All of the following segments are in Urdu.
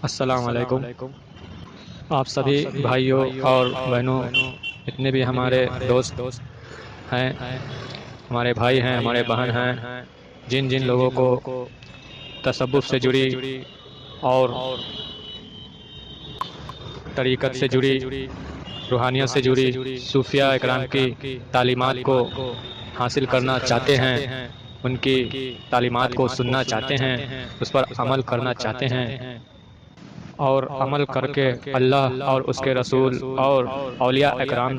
السلام علیکم۔ آپ سبھی بھائیوں اور بہنوں، جتنے بھی ہمارے دوست ہیں، ہمارے بھائی ہیں، ہمارے بہن ہیں، جن جن لوگوں کو تصوف سے جڑی اور طریقت سے جڑی، روحانیت سے جڑی صوفیہ اکرام کی تعلیمات کو حاصل کرنا چاہتے ہیں، ان کی تعلیمات کو سننا چاہتے ہیں، اس پر عمل کرنا چاہتے ہیں اور عمل کر کے اللہ اور اس کے رسول اور اولیاء اکرام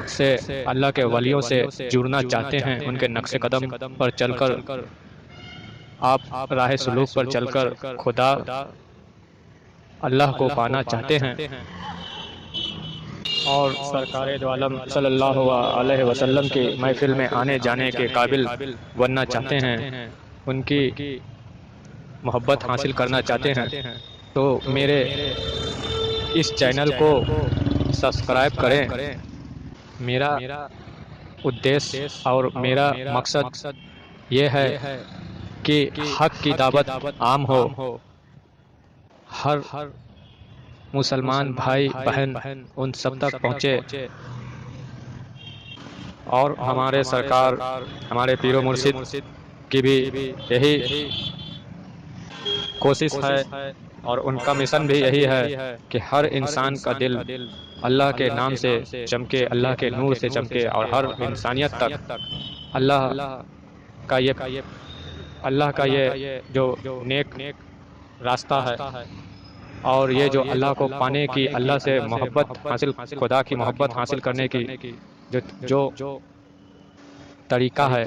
سے، اللہ کے ولیوں سے جڑنا چاہتے ہیں، ان کے نقش قدم پر چل کر، آپ راہ سلوک پر چل کر خدا اللہ کو پانا چاہتے ہیں اور سرکار دو عالم صلی اللہ علیہ وسلم کی محفل میں آنے جانے کے قابل بننا چاہتے ہیں، ان کی محبت حاصل کرنا چاہتے ہیں، تو میرے اس چینل کو سبسکرائب کریں۔ میرا ادیش اور میرا مقصد یہ ہے کہ حق کی دعوت عام ہو، ہر مسلمان بھائی بہن ان سب تک پہنچے، اور ہمارے سرکار، ہمارے پیر و مرشد کی بھی یہی کوشش ہے اور ان کا مشن بھی یہی ہے کہ ہر انسان کا دل اللہ کے نام سے چمکے، اللہ کے نور سے چمکے، اور ہر انسانیت تک اللہ کا یہ جو نیک راستہ ہے، اور یہ جو اللہ کو پانے کی، اللہ سے محبت حاصل، خدا کی محبت حاصل کرنے کی جو طریقہ ہے،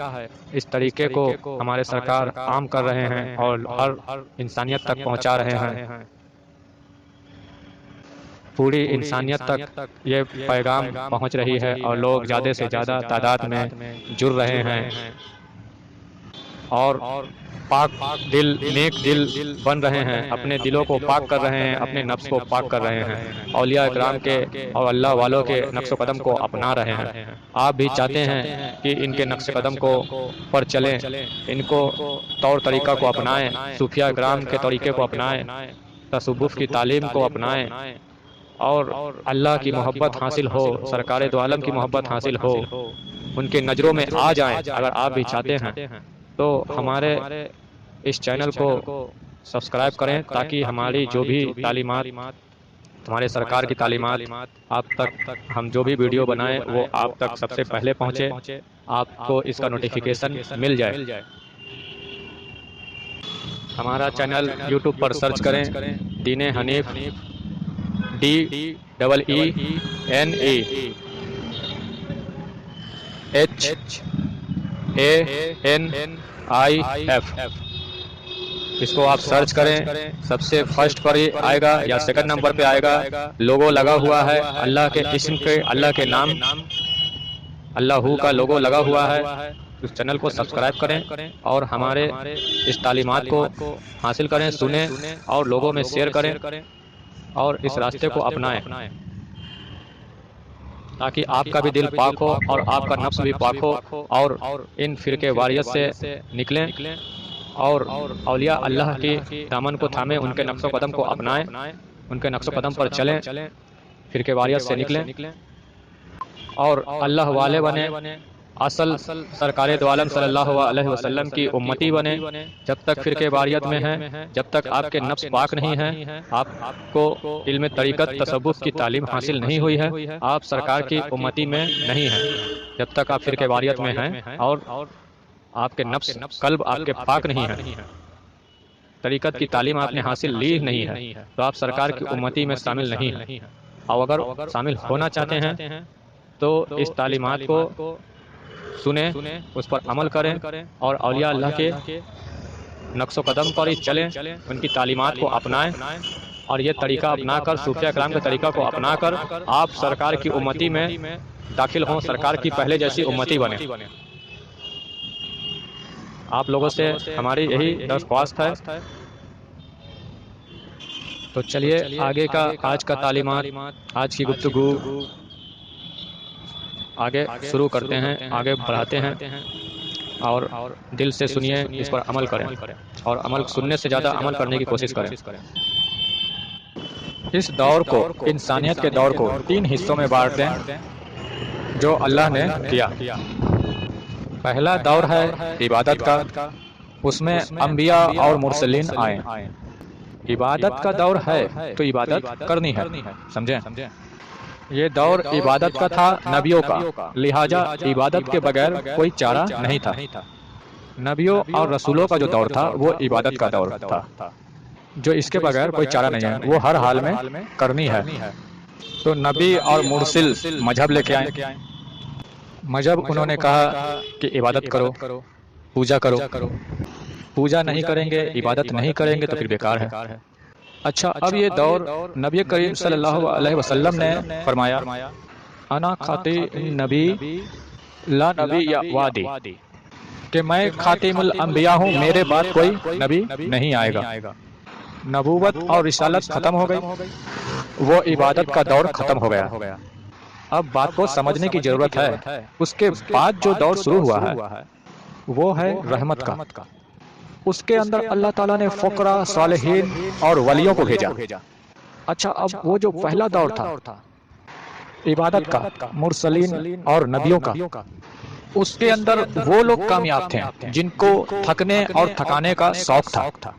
اس طریقے کو ہمارے سرکار عام کر رہے ہیں اور ہر انسانیت تک پہنچا رہے ہیں۔ پوری انسانیت تک یہ پیغام پہنچ رہی ہے اور لوگ زیادہ سے زیادہ تعداد میں جڑ رہے ہیں اور پاک دل، نیک دل بن رہے ہیں، اپنے دلوں کو پاک کر رہے ہیں، اپنے نفس کو پاک کر رہے ہیں، اولیاء اکرام کے اور اللہ والوں کے نقش و قدم کو اپنا رہے ہیں۔ آپ بھی چاہتے ہیں کہ ان کے نقش قدم کو پر چلیں، ان کو طور طریقہ کو اپنائیں، صوفیہ اکرام کے طریقے کو اپنائیں، تصوف کی تعلیم کو اپنائیں اور اللہ کی محبت حاصل ہو، سرکار دو عالم کی محبت حاصل ہو، ان کے نظروں میں آ جائیں۔ اگر آپ بھی چاہتے ہیں تو ہمارے اس چینل کو سبسکرائب کریں، تاکہ ہماری جو بھی تعلیمات، ہمارے سرکار کی تعلیمات آپ تک، ہم جو بھی ویڈیو بنائیں وہ آپ تک سب سے پہلے پہنچے، آپ کو اس کا نوٹیفیکیشن مل جائے۔ ہمارا چینل یوٹیوب پر سرچ کریں، دین حنیف، DEENEHANIF، اس کو آپ سرچ کریں، سب سے فرسٹ پر ہی آئے گا یا سیکنڈ نمبر پہ آئے گا، لوگو لگا ہوا ہے اللہ کے اسم کے، اللہ کے نام، اللہ کا لوگو لگا ہوا ہے۔ اس چینل کو سبسکرائب کریں اور ہمارے اس تعلیمات کو حاصل کریں، سنیں اور لوگوں میں شیئر کریں اور اس راستے کو اپنائیں، تاکہ آپ کا بھی دل پاک ہو اور آپ کا نفس بھی پاک ہو، اور ان فرقے واریت سے نکلیں اور اولیاء اللہ کی دامن کو تھامیں، ان کے نقش و قدم کو اپنائیں، ان کے نقش و قدم پر چلیں، فرقے واریت سے نکلیں اور اللہ والے بنیں، اصل سرکار دو عالم صلی اللہ علیہ وسلم کی امتی بنیں۔ جب تک فرقے واریت میں ہیں، جب تک آپ کے نفس پاک نہیں ہے، آپ کو علم طریقت تصوف کی تعلیم حاصل نہیں ہوئی ہے، آپ سرکار کی امتی میں نہیں ہیں۔ جب تک آپ فرقے واریت میں ہیں اور آپ کے نفس، قلب آپ کے پاک نہیں ہے، طریقت کی تعلیم آپ نے حاصل لی نہیں ہے، تو آپ سرکار کی امتی میں شامل نہیں ہیں۔ اور اگر شامل ہونا چاہتے ہیں تو اس تعلیمات کو سنیں، اس پر عمل کریں اور اولیاء اللہ کے نقش و قدم پر ہی چلیں، ان کی تعلیمات کو اپنائیں اور یہ طریقہ اپنا کر، صوفیہ اکرام کے طریقہ کو اپنا کر آپ سرکار کی امتی میں داخل ہوں، سرکار کی پہلے جیسی امتی بنیں۔ آپ لوگوں سے ہماری یہی درخواست ہے۔ تو چلیے آگے کا، آج کا تعلیمات، آج کی گفتگو آگے شروع کرتے ہیں، آگے بڑھاتے ہیں، اور دل سے سنیے، اس پر عمل کریں اور عمل سننے سے زیادہ عمل کرنے کی کوشش کریں۔ اس دور کو، انسانیت کے دور کو 3 حصوں میں بانٹ دیں جو اللہ نے کیا۔ پہلا دور ہے عبادت کا، اس میں انبیاء اور مرسلین آئے۔ عبادت کا دور ہے تو عبادت کرنی ہے، سمجھیں؟ یہ دور عبادت کا تھا نبیوں کا، لہٰذا عبادت کے بغیر کوئی چارہ نہیں تھا۔ نبیوں اور رسولوں کا جو دور تھا وہ عبادت کا دور تھا، جو اس کے بغیر کوئی چارہ نہیں ہے، وہ ہر حال میں کرنی ہے۔ تو نبی اور مرسل مذہب لے کے آئے۔ مذہب انہوں نے کہا کہ عبادت کرو، پوجا کرو، پوجا نہیں کریں گے، عبادت نہیں کریں گے تو پھر بیکار ہے۔ اچھا، اب یہ دور نبی کریم صلی اللہ علیہ وسلم نے فرمایا انا خاتم النبی لا نبی یا وادی، کہ میں خاتم الانبیاء ہوں، میرے بعد کوئی نبی نہیں آئے گا۔ نبوت اور رسالت ختم ہو گئی، وہ عبادت کا دور ختم ہو گیا۔ اب بات کو سمجھنے کی ضرورت ہے۔ اس کے بعد جو دور شروع ہوا ہے وہ ہے رحمت کا۔ اس کے اندر اللہ تعالیٰ نے فقراء، صالحین اور ولیوں کو بھیجا۔ اچھا، اب وہ جو پہلا دور تھا عبادت کا، مرسلین اور نبیوں کا، اس کے اندر وہ لوگ کامیاب تھے جن کو تھکنے اور تھکانے کا شوق تھا۔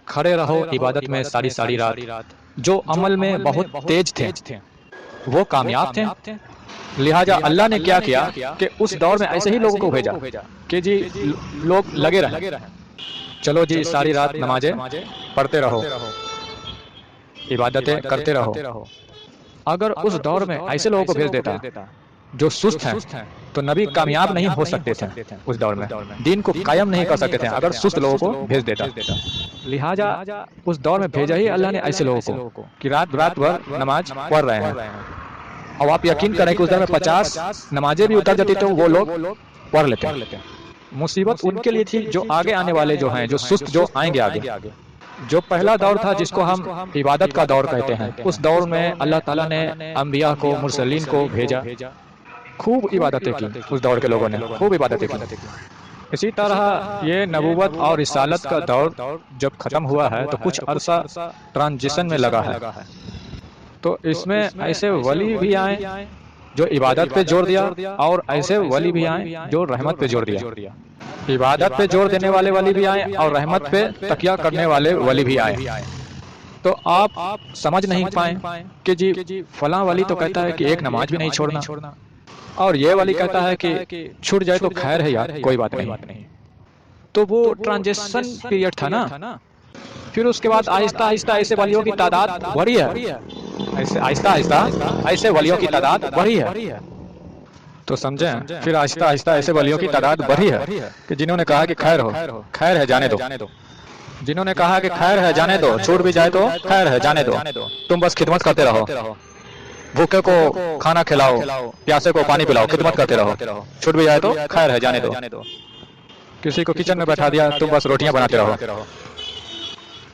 کھڑے رہو عبادت میں ساری ساری رات، جو عمل میں بہت تیز تھے وہ کامیاب تھے۔ لہٰذا اللہ نے کیا کیا کہ اس دور میں ایسے ہی لوگوں کو بھیجا کہ جی لوگ لگے رہیں، چلو جی ساری رات نمازیں پڑھتے رہو، عبادتیں کرتے رہو۔ اگر اس دور میں ایسے لوگوں کو بھیج دیتا جو سست ہیں تو نبی کامیاب نہیں ہو سکتے تھے، اس دور میں دین کو قائم نہیں کر سکتے تھے اگر سست لوگوں کو بھیج دیتا۔ لہٰذا اس دور میں بھیجا ہی اللہ نے ایسے لوگوں کو کہ رات رات بھر نماز پڑھ رہے ہیں۔ اور آپ یقین کریں کہ اس دور میں 50 نمازیں بھی اتر جاتی تو وہ لوگ پڑھ لیتے ہیں۔ مصیبت ان کے لیے تھی جو آگے آنے والے جو ہیں، جو سست جو آئیں گے آگے۔ جو پہلا دور تھا جس کو ہم عبادت کا دور کہتے ہیں، اس دور میں اللہ تعالیٰ نے انبیاء کو، مرسلین کو بھیجا، خوب عبادتیں کی، اس دور کے لوگوں نے خوب عبادتیں کی۔ اسی طرح یہ نبوت اور رسالت کا دور جب ختم ہوا ہے تو کچھ عرصہ ٹرانزیشن میں لگا ہے۔ تو اس میں ایسے ولی بھی آئے جو عبادت پہ زور دیا، اور ایسے ولی بھی آئے جو رحمت پہ زور دیا۔ عبادت پہ زور دینے والے ولی بھی آئے اور رحمت پہ تکیہ کرنے والے ولی بھی آئے۔ تو آپ سمجھ نہیں پائیں کہ جی فلاں ولی تو کہتا ہے کہ ایک نماز بھی نہیں چھوڑنا، اور یہ ولی کہتا ہے کہ چھوٹ جائے تو خیر ہے یار، کوئی بات نہیں۔ تو وہ ٹرانزیشن پیریڈ تھا نا۔ پھر اس کے بعد آہستہ آہستہ ایسے ولیوں کی تعداد بڑھی ہے، آہستہ آہستہ ایسے ولیوں کی تعداد بڑھی ہے۔ تو سمجھیں، پھر آہستہ آہستہ ایسے ولیوں کی تعداد بڑھی ہے کہ جنہوں نے کہا کہ خیر ہے جانے دو، جنہوں نے کہا کہ خیر ہے جانے دو، چھوٹ بھی جائے تو خیر ہے جانے دو، تم بس خدمت کرتے رہو، بھوکے کو کھانا کھلاؤ، پیاسے کو پانی پلاؤ، خدمت کرتے رہو، چھوٹ بھی جائے تو خیر ہے جانے دو۔ کسی کو کچن میں بیٹھا دیا، تم بس روٹیاں بناتے رہو،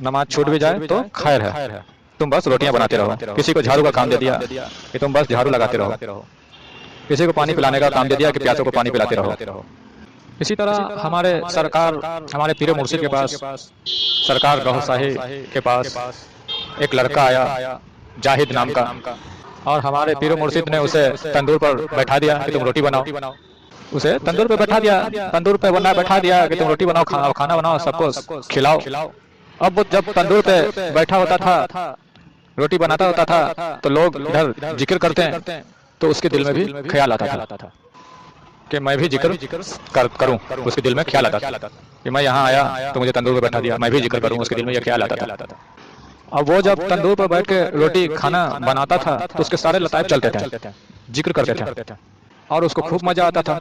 نماز چھوٹ بھی جائے تو خیر ہے، تم بس روٹیاں بناتے رہو۔ کسی کو جھاڑو کا کام دے دیا کہ تم بس جھاڑو لگاتے رہو، کسی کو پانی پلانے کا کام دے دیا کہ پیاسوں کو پانی پلاتے رہو۔ اسی طرح ہمارے سرکار، ہمارے پیر و مرشد کے پاس، سرکار گہو صاحب کے پاس ایک لڑکا آیا جاہد نام کا، اور ہمارے پیر و مرشد نے اسے تندور پر بیٹھا دیا کہ تم روٹی بناؤ۔ اسے تندور پہ بیٹھا دیا، تندور پہ بیٹھا دیا کہ تم روٹی بناؤ، کھانا بناؤ، سب کو کھلاؤ۔ اب وہ جب تندور پہ بیٹھا ہوتا تھا، روٹی بناتا ہوتا تھا، تو لوگ ادھر ذکر کرتے ہیں تو اس کے دل میں بھی خیال آتا تھا کہ میں بھی ذکر کروں۔ اس کے دل میں خیال آتا تھا کہ میں یہاں آیا تو مجھے تندور پہ بیٹھا دیا، میں بھی ذکر کروں، اس کے دل میں یہ خیال آتا تھا۔ اب وہ جب تندور پر بیٹھ کے روٹی کھانا بناتا تھا تو اس کے سارے لطائف چلتے تھے، ذکر کرتے تھے، اور اس کو خوب مزہ آتا تھا۔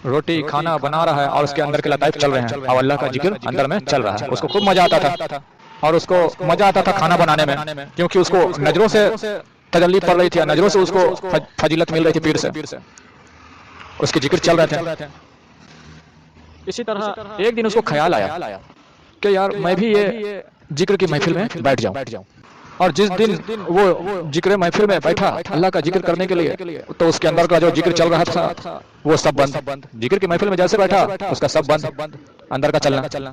روٹی کھانا بنا رہا ہے اور اس کے اندر کے لطائف چل رہے ہیں اور اللہ کا ذکر اندر میں چل رہا ہے، اس کو خوب مزہ آتا تھا۔ اور اس کو مزہ آتا تھا کھانا بنانے میں، کیونکہ اس کو نظروں سے تجلی پڑ رہی تھی، نظروں سے اس کو فضیلت مل رہی تھی، پیر سے اس کے ذکر چل رہے تھے۔ اسی طرح ایک دن اس کو خیال آیا کہ یار میں بھی یہ ذکر کی محفل میں بیٹھ جاؤں، اور جس دن وہ ذکر محفل میں بیٹھا اللہ کا ذکر کرنے کے لیے، تو اس کے اندر کا جو ذکر چل رہا تھا وہ سب بند۔ ذکر کی محفل میں جیسے بیٹھا اس کا سب بند، اندر کا چلنا